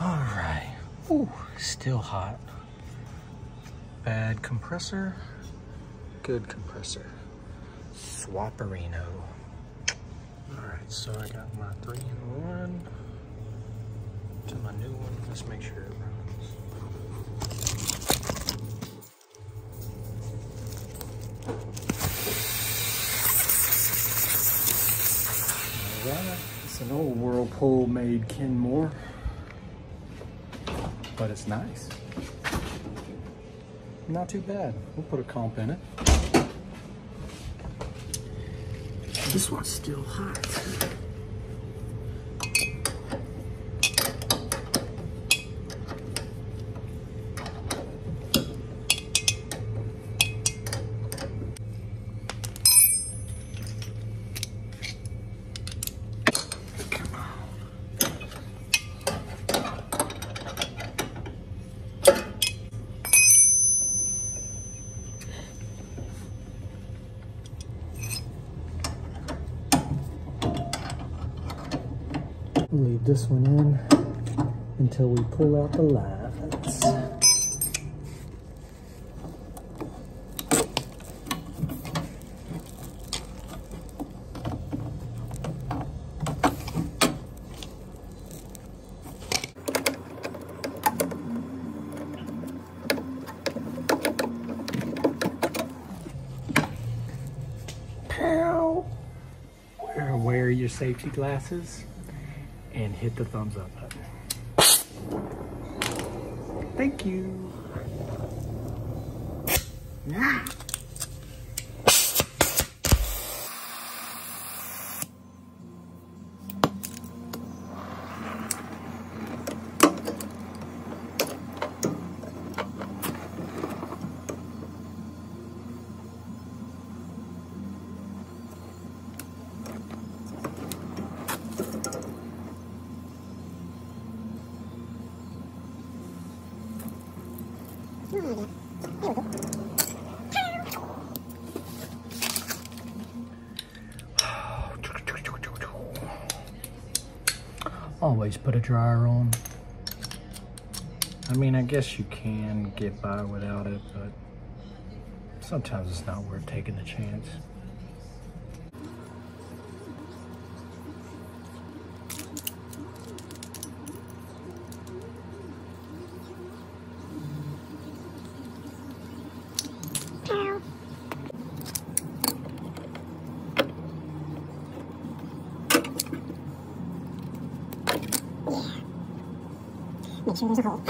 All right. Ooh, still hot. Bad compressor, good compressor. Swapperino. All right, so I got my 3-in-1 to my new one. Let's make sure it runs. All right, it's an old Whirlpool made Kenmore, but it's nice. Not too bad. We'll put a comp in it. This one's still hot. Leave this one in until we pull out the lines. Pow! Wear your safety glasses and hit the thumbs up button. Thank you. Ah. Always put a dryer on. I mean, I guess you can get by without it, but sometimes it's not worth taking the chance. Make sure there's a hole.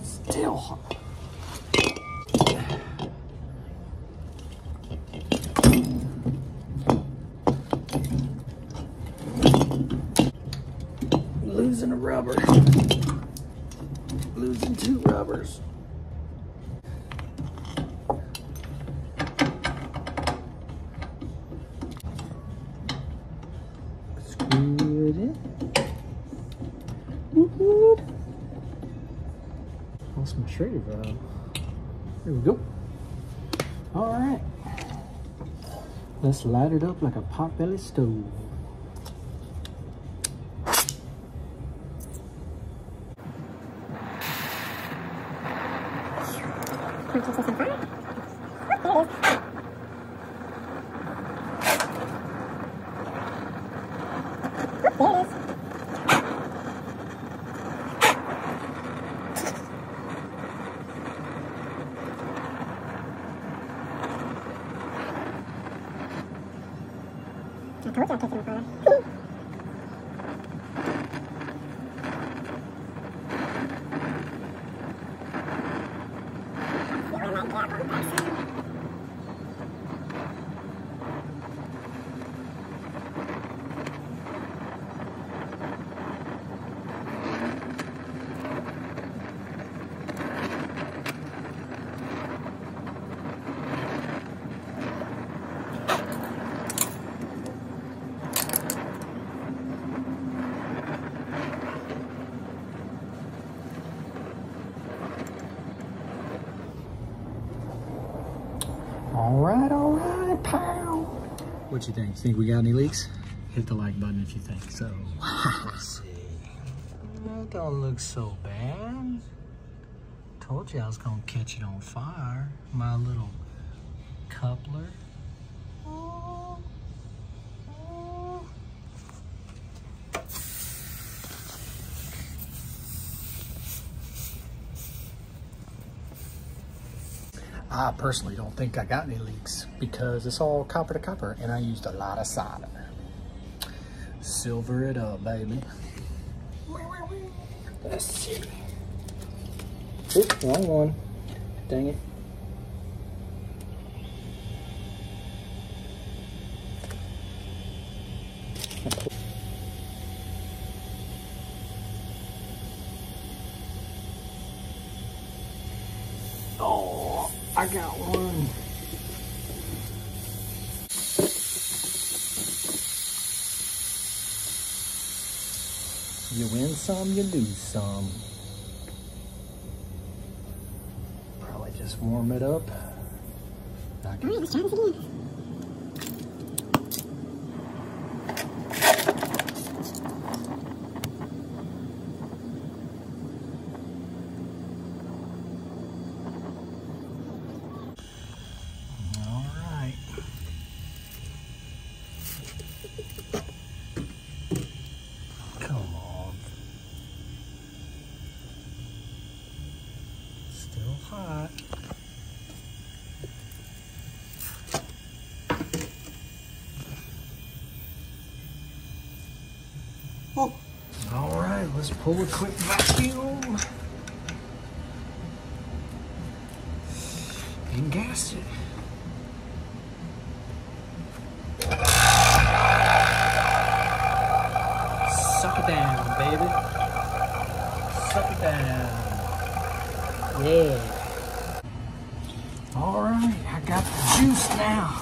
Still hot. Losing a rubber. Losing 2 rubbers. Screw it in. Whoop. Lost my shredder valve. There we go. All right. Let's light it up like a potbelly stove. I told you I'd take it further. What you think? You think we got any leaks? Hit the like button if you think so. Let's see. That don't look so bad. Told you I was gonna catch it on fire. My little coupler. Oh. Oh. I personally don't think I got any leaks because it's all copper to copper and I used a lot of solder. Silver it up, baby. Let's see. Oop, wrong one. Dang it. Oh, I got one. You win some, you lose some. Probably just warm it up. Alright, let's try this again. Hot. Oh. All right, let's pull a quick vacuum and gas it. Suck it down, baby. Suck it down. Yeah. All right, I got the juice now.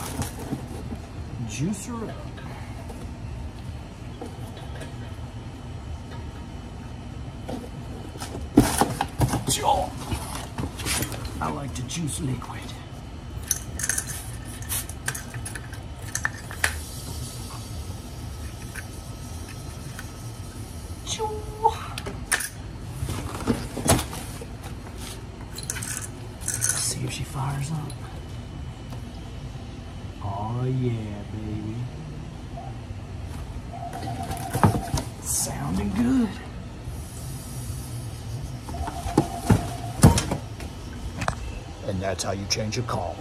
Juice her up. I like to juice liquid. See if she fires up. Oh yeah, baby. Sounding good. And that's how you change a comp.